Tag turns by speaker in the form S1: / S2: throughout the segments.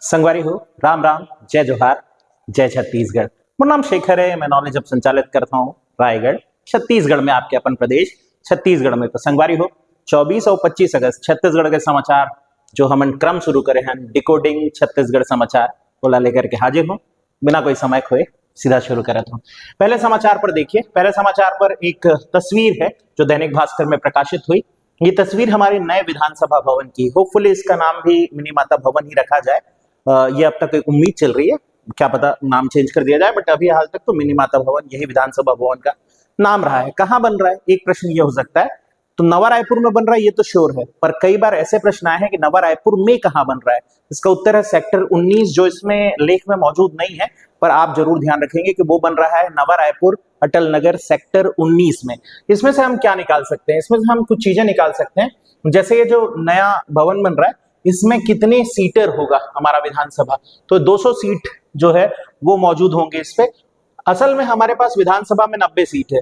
S1: संगवारी हो, राम राम, जय जोहार, जय छत्तीसगढ़। मेरा नाम शेखर है। मैं नॉलेज अब संचालित करता हूँ रायगढ़ छत्तीसगढ़ में, आपके अपन प्रदेश छत्तीसगढ़ में। तो संगवारी हो, 24 और 25 अगस्त छत्तीसगढ़ के समाचार जो हम क्रम शुरू करे हैं, डिकोडिंग छत्तीसगढ़ समाचार बोला लेकर के हाजिर हूँ। बिना कोई समय खोए सीधा शुरू करता हूँ। पहले समाचार पर देखिए। पहले समाचार पर एक तस्वीर है जो दैनिक भास्कर में प्रकाशित हुई। ये तस्वीर हमारे नए विधानसभा भवन की। होपफुली इसका नाम भी मिनी माता भवन ही रखा जाए। ये अब तक एक उम्मीद चल रही है, क्या पता नाम चेंज कर दिया जाए, बट अभी हाल तक तो मिनी माता भवन यही विधानसभा भवन का नाम रहा है। कहां बन रहा है, एक प्रश्न ये हो सकता है। तो नवा रायपुर में बन रहा है, ये तो श्योर है, पर कई बार ऐसे प्रश्न आए हैं कि नवा रायपुर में कहां बन रहा है। इसका उत्तर है सेक्टर 19, जो इसमें लेख में मौजूद नहीं है, पर आप जरूर ध्यान रखेंगे कि वो बन रहा है नवा रायपुर अटल नगर सेक्टर 19 में। इसमें से हम क्या निकाल सकते हैं? इसमें से हम कुछ चीजें निकाल सकते हैं, जैसे ये जो नया भवन बन रहा है, इसमें कितने सीटर होगा हमारा विधानसभा। तो 200 सीट जो है वो मौजूद होंगे इस पे। असल में हमारे पास विधानसभा में 90 सीट है,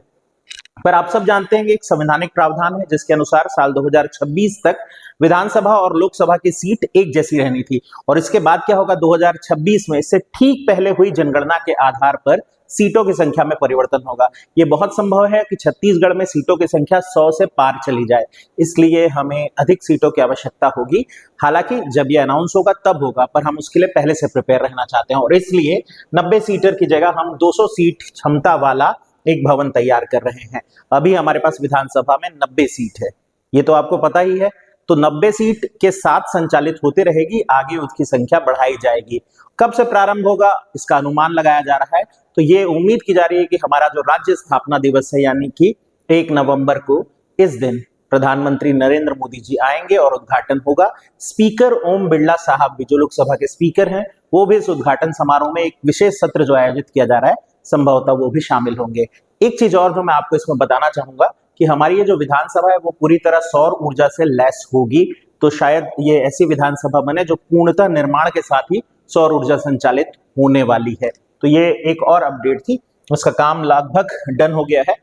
S1: पर आप सब जानते हैं कि एक संवैधानिक प्रावधान है जिसके अनुसार साल 2026 तक विधानसभा और लोकसभा की सीट एक जैसी रहनी थी। और इसके बाद क्या होगा, 2026 में इससे ठीक पहले हुई जनगणना के आधार पर सीटों की संख्या में परिवर्तन होगा। ये बहुत संभव है कि छत्तीसगढ़ में सीटों की संख्या 100 से पार चली जाए, इसलिए हमें अधिक सीटों की आवश्यकता होगी। हालांकि जब ये अनाउंस होगा तब होगा, पर हम उसके लिए पहले से प्रिपेयर रहना चाहते हैं, और इसलिए 90 सीटर की जगह हम 200 सीट क्षमता वाला एक भवन तैयार कर रहे हैं। अभी हमारे पास विधानसभा में 90 सीट है, ये तो आपको पता ही है। तो 90 सीट के साथ संचालित होते रहेगी, आगे उसकी संख्या बढ़ाई जाएगी। कब से प्रारंभ होगा इसका अनुमान लगाया जा रहा है। तो ये उम्मीद की जा रही है कि हमारा जो राज्य स्थापना दिवस है, यानी कि 1 नवंबर को, इस दिन प्रधानमंत्री नरेंद्र मोदी जी आएंगे और उद्घाटन होगा। स्पीकर ओम बिरला साहब भी, जो लोकसभा के स्पीकर हैं, वो भी इस उद्घाटन समारोह में एक विशेष सत्र जो आयोजित किया जा रहा है, संभवतः वो भी शामिल होंगे। एक चीज और जो मैं आपको इसमें बताना चाहूंगा कि हमारी ये जो विधानसभा है वो पूरी तरह सौर ऊर्जा से लैस होगी। तो शायद ये ऐसी विधानसभा बने जो पूर्णतः निर्माण के साथ ही सौर ऊर्जा संचालित होने वाली है। तो ये एक और अपडेट थी, उसका काम लगभग डन हो गया है।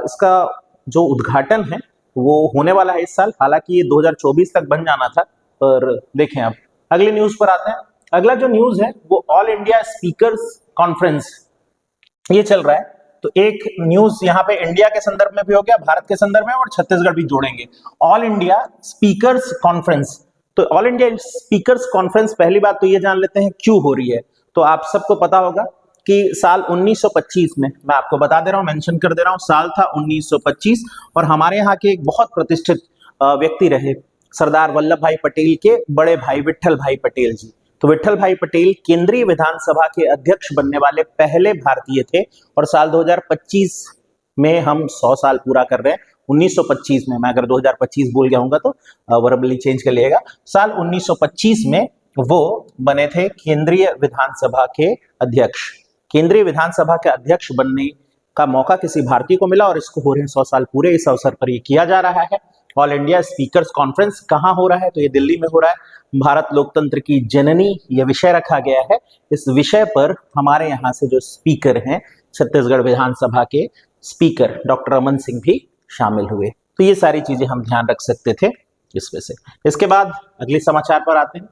S1: इसका जो उद्घाटन है वो होने वाला है इस साल। हालांकि ये 2024 तक बन जाना था, पर देखें। अब अगली न्यूज पर आते हैं। अगला जो न्यूज है वो ऑल इंडिया स्पीकर्स कॉन्फ्रेंस ये चल रहा है। तो एक न्यूज यहाँ पे इंडिया के संदर्भ में भी हो गया, भारत के संदर्भ में, और छत्तीसगढ़ भी जोड़ेंगे। All India speakers conference. तो ऑल इंडिया स्पीकर्स कॉन्फ्रेंस, पहली बात तो ये जान लेते हैं क्यों हो रही है। तो आप सबको पता होगा कि साल 1925 में, मैं आपको बता दे रहा हूँ, मेंशन कर दे रहा हूँ, साल था 1925, और हमारे यहाँ के एक बहुत प्रतिष्ठित व्यक्ति रहे सरदार वल्लभ भाई पटेल के बड़े भाई विट्ठल भाई पटेल जी। तो विट्ठल भाई पटेल केंद्रीय विधानसभा के अध्यक्ष बनने वाले पहले भारतीय थे, और साल 2025 में हम 100 साल पूरा कर रहे हैं। 1925 में, मैं अगर 2025 भूल गया हूंगा तो वर्बली चेंज कर लिएगा। साल 1925 में वो बने थे केंद्रीय विधानसभा के अध्यक्ष। केंद्रीय विधानसभा के अध्यक्ष बनने का मौका किसी भारतीय को मिला, और इसको हो रहे हैं 100 साल पूरे। इस अवसर पर ये किया जा रहा है। ऑल इंडिया स्पीकर्स कॉन्फ्रेंस कहाँ हो रहा है? तो ये दिल्ली में हो रहा है। भारत लोकतंत्र की जननी ये विषय रखा गया है। इस विषय पर हमारे यहाँ से जो स्पीकर हैं, छत्तीसगढ़ विधानसभा के स्पीकर डॉक्टर रमन सिंह भी शामिल हुए। तो ये सारी चीजें हम ध्यान रख सकते थे इसमें से। इसके बाद अगले समाचार पर आते हैं।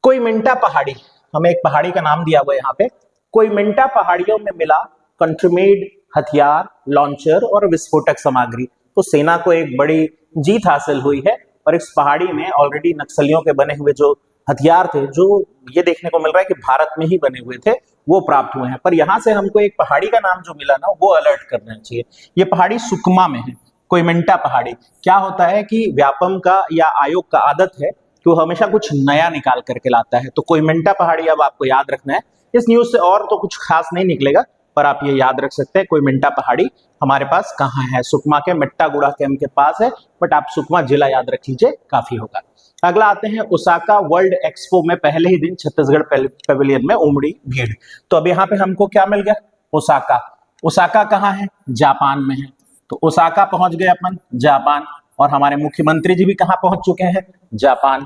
S1: कोयमिंटा पहाड़ी, हमें एक पहाड़ी का नाम दिया हुआ है यहाँ पे। कोयमिंटा पहाड़ियों में मिला कंट्रीमेड हथियार, लॉन्चर और विस्फोटक सामग्री। तो सेना को एक बड़ी जीत हासिल हुई है, और इस पहाड़ी में ऑलरेडी नक्सलियों के बने हुए जो हथियार थे, जो ये देखने को मिल रहा है कि भारत में ही बने हुए थे, वो प्राप्त हुए हैं। पर यहाँ से हमको एक पहाड़ी का नाम जो मिला ना, वो अलर्ट करना चाहिए। ये पहाड़ी सुकमा में है, कोयमिंटा पहाड़ी। क्या होता है कि व्यापम का या आयोग का आदत है कि वो हमेशा कुछ नया निकाल करके लाता है। तो कोयमिंटा पहाड़ी अब आपको याद रखना है। इस न्यूज से और तो कुछ खास नहीं निकलेगा, पर आप ये याद रख सकते हैं कोयमिंटा पहाड़ी हमारे पास कहाँ है। सुकमा के मेट्टागुड़ा कैंप के पास है, बट आप सुकमा जिला याद रख लीजिए, काफी होगा। अगला आते हैं ओसाका वर्ल्ड एक्सपो में पहले ही दिन छत्तीसगढ़ पेविलियन में उमड़ी भीड़। तो अब यहाँ पे हमको क्या मिल गया? ओसाका। ओसाका कहाँ है? जापान में है। तो ओसाका पहुंच गए अपन, जापान। और हमारे मुख्यमंत्री जी भी कहाँ पहुंच चुके हैं? जापान।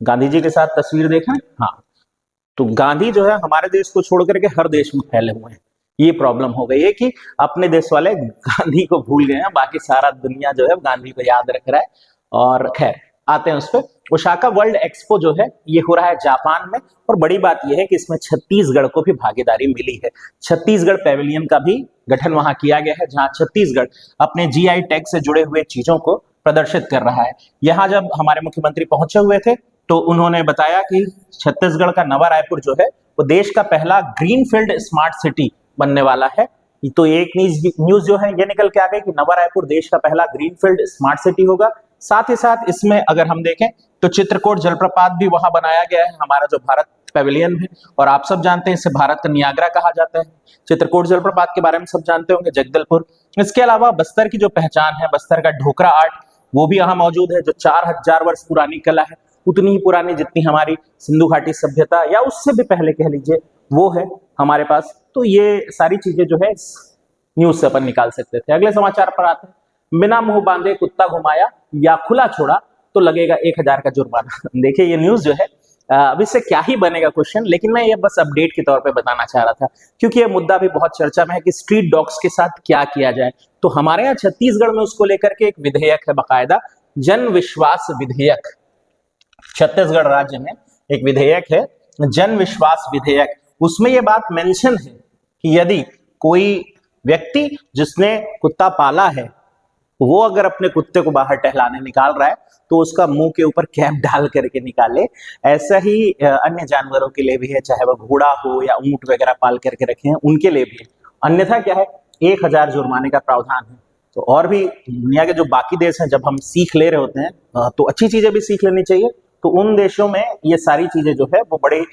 S1: गांधी जी के साथ तस्वीर देखें। हाँ, तो गांधी जो है हमारे देश को छोड़ करके हर देश में फैले हुए हैं। ये प्रॉब्लम हो गई है कि अपने देश वाले गांधी को भूल गए हैं, बाकी सारा दुनिया जो है गांधी को याद रख रहा है। और खैर, आते हैं उस पर। ओसाका वर्ल्ड एक्सपो जो है ये हो रहा है जापान में, और बड़ी बात यह है कि इसमें छत्तीसगढ़ को भी भागीदारी मिली है। छत्तीसगढ़ पैविलियन का भी गठन वहां किया गया है, जहां छत्तीसगढ़ अपने जीआई टैग से जुड़े हुए चीजों को प्रदर्शित कर रहा है। यहाँ जब हमारे मुख्यमंत्री पहुंचे हुए थे तो उन्होंने बताया कि छत्तीसगढ़ का नवा रायपुर जो है वो देश का पहला ग्रीनफील्ड स्मार्ट सिटी बनने वाला है। तो एक न्यूज जो है ये निकल के आ गई कि नवा रायपुर देश का पहला ग्रीनफील्ड स्मार्ट सिटी होगा। साथ ही साथ इसमें अगर हम देखें तो चित्रकोट जलप्रपात भी वहां बनाया गया है, हमारा जो भारत पैविलियन है, और आप सब जानते हैं इसे भारत का नियाग्रा कहा जाता है। चित्रकोट जलप्रपात के बारे में सब जानते होंगे, जगदलपुर। इसके अलावा बस्तर की जो पहचान है, बस्तर का ढोकरा आर्ट, वो भी यहाँ मौजूद है, जो 4000 वर्ष पुरानी कला है, उतनी ही पुरानी जितनी हमारी सिंधु घाटी सभ्यता या उससे भी पहले कह लीजिए वो है हमारे पास। तो ये सारी चीजें जो है न्यूज से अपन निकाल सकते थे। अगले समाचार पर आते हैं। बिना मुंह बांधे कुत्ता घुमाया या खुला छोड़ा तो लगेगा 1000 का जुर्माना। देखिए ये न्यूज जो है अब इससे क्या ही बनेगा क्वेश्चन, लेकिन मैं ये बस अपडेट के तौर पे बताना चाह रहा था, क्योंकि ये मुद्दा भी बहुत चर्चा में है कि स्ट्रीट डॉग्स के साथ क्या किया जाए। तो हमारे यहाँ छत्तीसगढ़ में उसको लेकर के एक विधेयक है, बाकायदा जन विश्वास विधेयक। छत्तीसगढ़ राज्य में एक विधेयक है, जन विश्वास विधेयक। उसमें ये बात मेंशन है कि यदि कोई व्यक्ति जिसने कुत्ता पाला है वो अगर अपने कुत्ते को बाहर टहलाने निकाल रहा है तो उसका मुंह के ऊपर कैप डाल करके निकाले। ऐसा ही अन्य जानवरों के लिए भी है, चाहे वह घोड़ा हो या ऊंट वगैरह पाल करके रखे हैं उनके लिए भी है। अन्यथा क्या है, 1000 जुर्माने का प्रावधान है। तो और भी दुनिया के जो बाकी देश हैं, जब हम सीख ले रहे होते हैं तो अच्छी चीजें भी सीख लेनी चाहिए। तो उन देशों में ये सारी चीजें जो है वो बड़े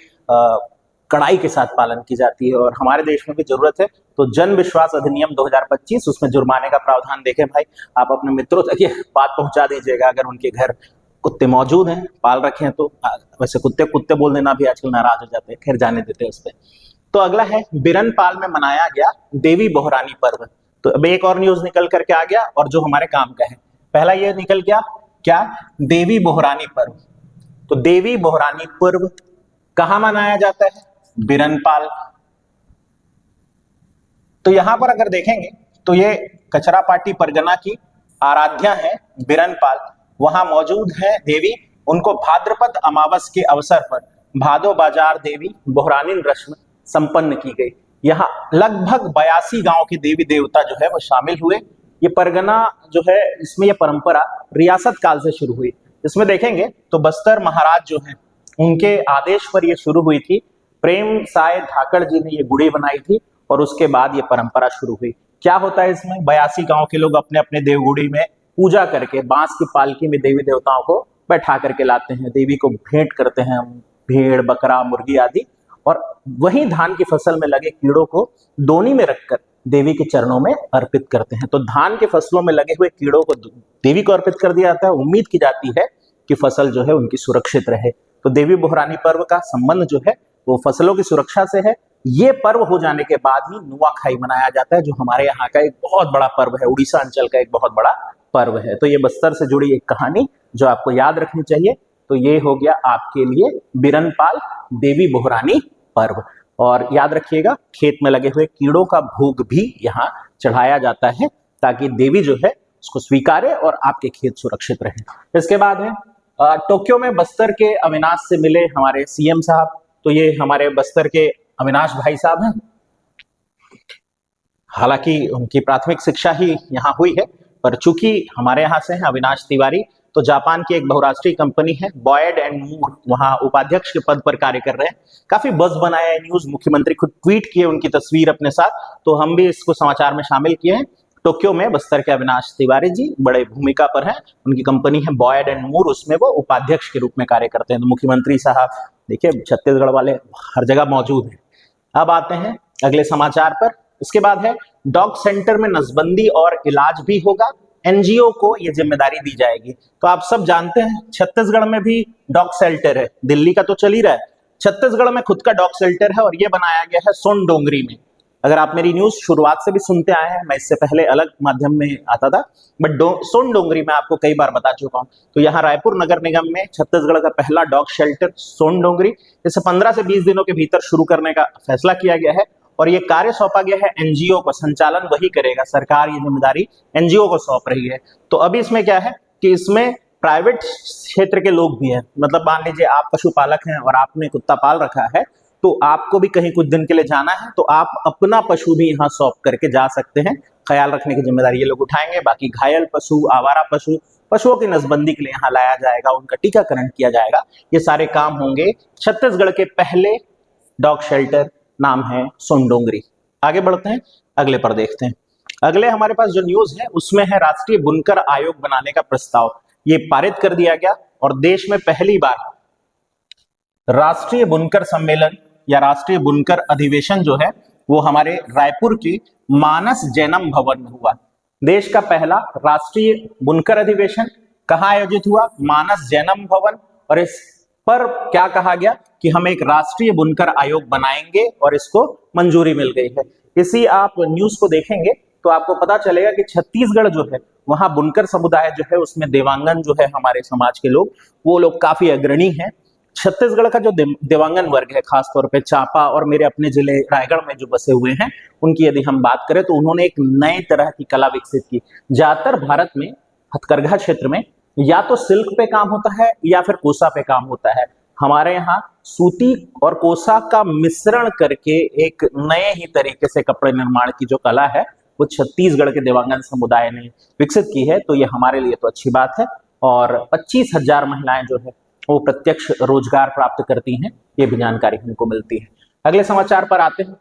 S1: कड़ाई के साथ पालन की जाती है, और हमारे देश में भी जरूरत है। तो जन विश्वास अधिनियम 2025 उसमें जुर्माने का प्रावधान देखें भाई, आप अपने मित्रों तक ये बात पहुंचा दीजिएगा अगर उनके घर कुत्ते मौजूद हैं, पाल रखे हैं तो। वैसे कुत्ते कुत्ते बोल देना भी आजकल नाराज हो जाते हैं, खैर जाने देते हैं उस पर। तो अगला है, बिरनपाल में मनाया गया देवी बोहरानी पर्व। तो अब एक और न्यूज निकल करके आ गया और जो हमारे काम का है। पहला ये निकल गया क्या, देवी बोहरानी पर्व। तो देवी बोहरानी पर्व कहां मनाया जाता है, बिरनपाल। तो यहां पर अगर देखेंगे तो ये कचरा पाटी परगना की आराध्या है बिरनपाल, वहां मौजूद है देवी। उनको भाद्रपद अमावस के अवसर पर भादो बाजार देवी बोहरानी रस्म संपन्न की गई। यहाँ लगभग 82 गांव के देवी देवता जो है वो शामिल हुए। ये परगना जो है इसमें ये परंपरा रियासत काल से शुरू हुई। इसमें देखेंगे तो बस्तर महाराज जो है उनके आदेश पर ये शुरू हुई थी। प्रेम साय धाकड़ जी ने ये गुड़ी बनाई थी और उसके बाद ये परंपरा शुरू हुई। क्या होता है इसमें, 82 गांव के लोग अपने अपने देवगुड़ी में पूजा करके बांस की पालकी में देवी देवताओं को बैठा करके लाते हैं, देवी को भेंट करते हैं, भेड़ बकरा मुर्गी आदि, और वही धान की फसल में लगे कीड़ों को दोनी में रखकर देवी के चरणों में अर्पित करते हैं। तो धान के फसलों में लगे हुए कीड़ों को देवी को अर्पित कर दिया जाता है। उम्मीद की जाती है कि फसल जो है उनकी सुरक्षित रहे। तो देवी बोहरानी पर्व का संबंध जो है वो फसलों की सुरक्षा से है। ये पर्व हो जाने के बाद ही नुआखाई मनाया जाता है, जो हमारे यहाँ का एक बहुत बड़ा पर्व है, उड़ीसा अंचल का एक बहुत बड़ा पर्व है। तो ये बस्तर से जुड़ी एक कहानी जो आपको याद रखनी चाहिए। तो ये हो गया आपके लिए बिरनपाल देवी बोहरानी पर्व। और याद रखिएगा, खेत में लगे हुए कीड़ों का भोग भी यहाँ चढ़ाया जाता है ताकि देवी जो है उसको स्वीकारे और आपके खेत सुरक्षित रहे। इसके बाद है टोक्यो में बस्तर के अविनाश से मिले हमारे सीएम साहब। तो ये हमारे बस्तर के अविनाश भाई साहब हैं। हालांकि उनकी प्राथमिक शिक्षा ही यहाँ हुई है, पर चूंकि हमारे यहाँ से हैं अविनाश तिवारी, तो जापान की एक बहुराष्ट्रीय कंपनी है बॉयड एंड मूर, वहां उपाध्यक्ष के पद पर कार्य कर रहे हैं। काफी बज़ बनाया है न्यूज, मुख्यमंत्री खुद ट्वीट किए उनकी तस्वीर अपने साथ, तो हम भी इसको समाचार में शामिल किए हैं। टोक्यो में बस्तर के अविनाश तिवारी जी बड़े भूमिका पर हैं। उनकी कंपनी है बॉयड एंड मूर, उसमें वो उपाध्यक्ष के रूप में कार्य करते हैं। तो मुख्यमंत्री साहब देखिए छत्तीसगढ़ वाले हर जगह मौजूद हैं। अब आते हैं अगले समाचार पर। इसके बाद है डॉग सेंटर में नसबंदी और इलाज भी होगा, एनजीओ को ये जिम्मेदारी दी जाएगी। तो आप सब जानते हैं छत्तीसगढ़ में भी डॉग शेल्टर है, दिल्ली का तो चल ही रहा है, छत्तीसगढ़ में खुद का डॉग शेल्टर है और ये बनाया गया है सोनडोंगरी में। अगर आप मेरी न्यूज शुरुआत से भी सुनते आए हैं, मैं इससे पहले अलग माध्यम में आता था, बट सोनडोंगरी में आपको कई बार बता चुका हूं। तो यहाँ रायपुर नगर निगम में छत्तीसगढ़ का पहला डॉग शेल्टर सोनडोंगरी, इसे 15 से 20 दिनों के भीतर शुरू करने का फैसला किया गया है और ये कार्य सौंपा गया है एनजीओ को। संचालन वही करेगा, सरकार ये जिम्मेदारी एनजीओ को सौंप रही है। तो अभी इसमें क्या है कि इसमें प्राइवेट क्षेत्र के लोग भी हैं, मतलब मान लीजिए आप पशुपालक हैं और आपने कुत्ता पाल रखा है, तो आपको भी कहीं कुछ दिन के लिए जाना है तो आप अपना पशु भी यहाँ सौंप करके जा सकते हैं। ख्याल रखने की जिम्मेदारी ये लोग उठाएंगे। बाकी घायल पशु, आवारा पशु, पशुओं की नसबंदी के लिए यहाँ लाया जाएगा, उनका टीकाकरण किया जाएगा। ये सारे काम होंगे। छत्तीसगढ़ के पहले डॉग शेल्टर नाम है सोनडोंगरी। आगे बढ़ते हैं, अगले पर देखते हैं। अगले हमारे पास जो न्यूज है उसमें है राष्ट्रीय बुनकर आयोग बनाने का प्रस्ताव। ये पारित कर दिया गया और देश में पहली बार राष्ट्रीय बुनकर सम्मेलन या राष्ट्रीय बुनकर अधिवेशन जो है वो हमारे रायपुर के मानस जैनम भवन में हुआ। देश का पहला राष्ट्रीय बुनकर अधिवेशन कहाँ आयोजित हुआ? मानस जैनम भवन। और इस पर क्या कहा गया कि हम एक राष्ट्रीय बुनकर आयोग बनाएंगे और इसको मंजूरी मिल गई है। इसी आप न्यूज को देखेंगे तो आपको पता चलेगा कि छत्तीसगढ़ जो है वहां बुनकर समुदाय जो है उसमें देवांगन जो है हमारे समाज के लोग, वो लोग काफी अग्रणी हैं। छत्तीसगढ़ का जो देवांगन वर्ग है, खासतौर पे चांपा और मेरे अपने जिले रायगढ़ में जो बसे हुए हैं, उनकी यदि हम बात करें तो उन्होंने एक नए तरह की कला विकसित की। ज्यादातर भारत में हथकरघा क्षेत्र में या तो सिल्क पे काम होता है या फिर कोसा पे काम होता है। हमारे यहाँ सूती और कोसा का मिश्रण करके एक नए ही तरीके से कपड़े निर्माण की जो कला है वो छत्तीसगढ़ के देवांगन समुदाय ने विकसित की है। तो ये हमारे लिए तो अच्छी बात है। और 25,000 महिलाएं जो है वो प्रत्यक्ष रोजगार प्राप्त करती हैं, ये भी जानकारी हमको मिलती है। अगले समाचार पर आते हैं।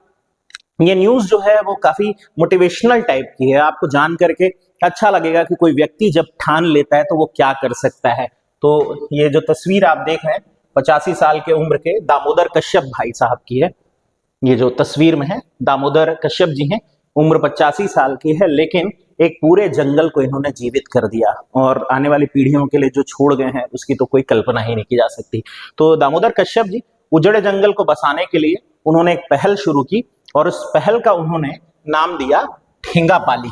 S1: ये न्यूज जो है वो काफी मोटिवेशनल टाइप की है। आपको जान करके अच्छा लगेगा कि कोई व्यक्ति जब ठान लेता है तो वो क्या कर सकता है। तो ये जो तस्वीर आप देख रहे हैं 85 साल के उम्र के दामोदर कश्यप भाई साहब की है। ये जो तस्वीर में है दामोदर कश्यप जी हैं, उम्र 85 साल की है, लेकिन एक पूरे जंगल को इन्होंने जीवित कर दिया और आने वाली पीढ़ियों के लिए जो छोड़ गए हैं उसकी तो कोई कल्पना ही नहीं की जा सकती। तो दामोदर कश्यप जी उजड़े जंगल को बसाने के लिए उन्होंने एक पहल शुरू की और उस पहल का उन्होंने नाम दिया ठेंगापाली।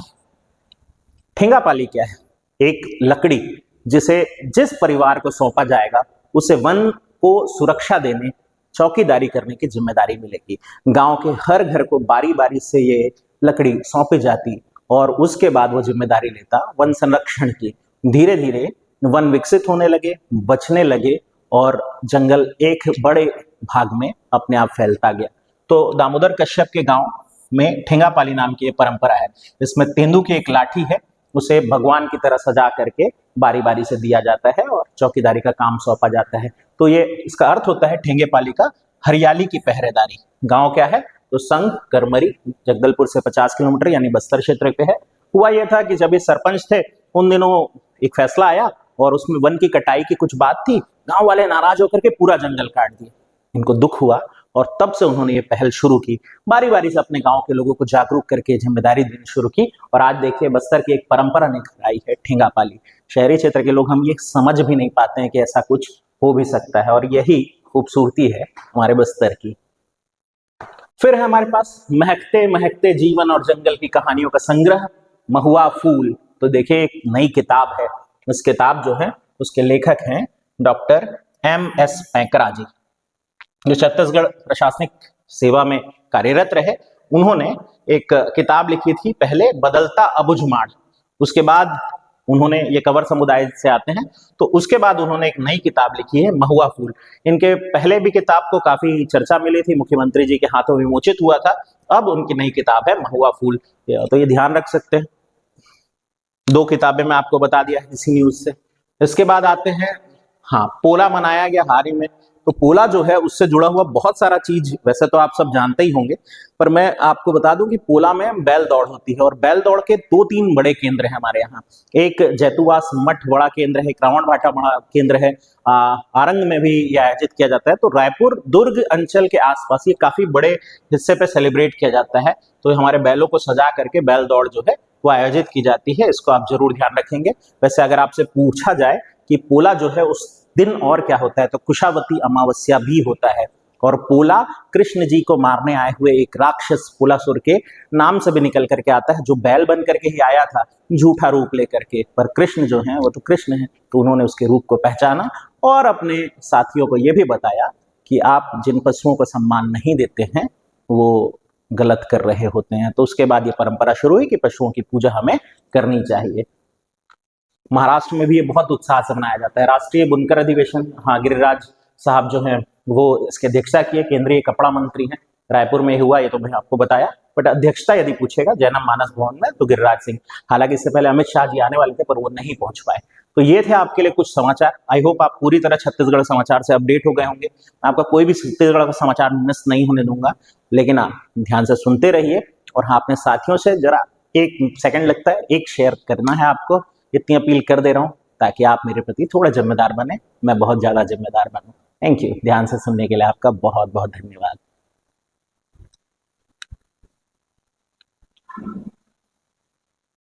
S1: ठेंगापाली क्या है? एक लकड़ी जिसे जिस परिवार को सौंपा जाएगा उसे वन को सुरक्षा देने, चौकीदारी करने की जिम्मेदारी मिलेगी। गांव के हर घर को बारी बारी से ये लकड़ी सौंपी जाती और उसके बाद वो जिम्मेदारी लेता वन संरक्षण की। धीरे धीरे वन विकसित होने लगे, बचने लगे और जंगल एक बड़े भाग में अपने आप फैलता गया। तो दामोदर कश्यप के गांव में ठेंगापाली नाम की ये परंपरा है। इसमें तेंदू की एक लाठी है, उसे भगवान की तरह सजा करके बारी बारी से दिया जाता है और चौकीदारी का काम सौंपा जाता है। तो ये इसका अर्थ होता है ठेंगेपाली का हरियाली की पहरेदारी। गांव क्या है? तो संघ करमरी जगदलपुर से 50 किलोमीटर यानी बस्तर क्षेत्र पे है। हुआ यह था कि जब ये सरपंच थे उन दिनों एक फैसला आया और उसमें वन की कटाई की कुछ बात थी। गांव वाले नाराज होकर के पूरा जंगल काट दिए। इनको दुख हुआ और तब से उन्होंने ये पहल शुरू की, बारी बारी से अपने गांव के लोगों को जागरूक करके जिम्मेदारी देनी शुरू की। और आज देखिए बस्तर की एक परंपरा निखर आई है ठेंगापाली। शहरी क्षेत्र के लोग हम ये समझ भी नहीं पाते हैं कि ऐसा कुछ हो भी सकता है और यही खूबसूरती है हमारे बस्तर की। फिर है हमारे पास महकते महकते जीवन और जंगल की कहानियों का संग्रह महुआ फूल। तो देखिए एक नई किताब है। इस किताब जो है उसके लेखक हैं डॉक्टर MS पैंकरा जी, जो छत्तीसगढ़ प्रशासनिक सेवा में कार्यरत रहे। उन्होंने एक किताब लिखी थी पहले, बदलता अबुझमाड़। उसके बाद उन्होंने, ये कंवर समुदाय से आते हैं, तो उसके बाद उन्होंने एक नई किताब लिखी है महुआ फूल। इनके पहले भी किताब को काफी चर्चा मिली थी, मुख्यमंत्री जी के हाथों विमोचित हुआ था। अब उनकी नई किताब है महुआ फूल, तो ये ध्यान रख सकते हैं। 2 किताबें मैं आपको बता दिया है इसी न्यूज से। इसके बाद आते हैं, हाँ, पोला मनाया गया हाल ही में। तो पोला जो है उससे जुड़ा हुआ बहुत सारा चीज वैसे तो आप सब जानते ही होंगे, पर मैं आपको बता दूं कि पोला में बैल दौड़ होती है और बैल दौड़ के 2-3 बड़े केंद्र हैं हमारे यहाँ। एक जैतुवास मठ बड़ा केंद्र है, एक रावण भाटा बड़ा केंद्र है, आरंग में भी यह आयोजित किया जाता है। तो रायपुर दुर्ग अंचल के आसपास ये काफी बड़े हिस्से पे सेलिब्रेट किया जाता है। तो हमारे बैलों को सजा करके बैल दौड़ जो है वो आयोजित की जाती है। इसको आप जरूर ध्यान रखेंगे। वैसे अगर आपसे पूछा जाए कि पोला जो है उस दिन और क्या होता है, तो कुशावती अमावस्या भी होता है। और पोला कृष्ण जी को मारने आए हुए एक राक्षस पोलासुर के नाम से भी निकल करके आता है, जो बैल बन करके ही आया था झूठा रूप लेकर के। पर कृष्ण जो है वो तो कृष्ण है, तो उन्होंने उसके रूप को पहचाना और अपने साथियों को यह भी बताया कि आप जिन पशुओं को सम्मान नहीं देते हैं वो गलत कर रहे होते हैं। तो उसके बाद ये परंपरा शुरू हुई कि पशुओं की पूजा हमें करनी चाहिए। महाराष्ट्र में भी ये बहुत उत्साह से मनाया जाता है। राष्ट्रीय बुनकर अधिवेशन, हाँ, गिरिराज साहब जो हैं वो इसकी अध्यक्षता की है, केंद्रीय कपड़ा मंत्री हैं, रायपुर में हुआ, ये तो मैं आपको बताया। बट अध्यक्षता यदि पूछेगा जैनम मानस भवन में तो गिरिराज सिंह। हालांकि इससे पहले अमित शाह जी आने वाले थे पर वो नहीं पहुंच पाए। तो ये थे आपके लिए कुछ समाचार। आई होप आप पूरी तरह छत्तीसगढ़ समाचार से अपडेट हो गए होंगे। मैं आपका कोई भी छत्तीसगढ़ का समाचार मिस नहीं होने दूंगा, लेकिन आप ध्यान से सुनते रहिए। और हाँ, अपने साथियों से जरा 1 सेकंड लगता है, एक शेयर करना है आपको, इतनी अपील कर दे रहा हूँ ताकि आप मेरे प्रति थोड़ा जिम्मेदार बने, मैं बहुत ज्यादा जिम्मेदार बनूं। थैंक यू, ध्यान से सुनने के लिए आपका बहुत बहुत धन्यवाद।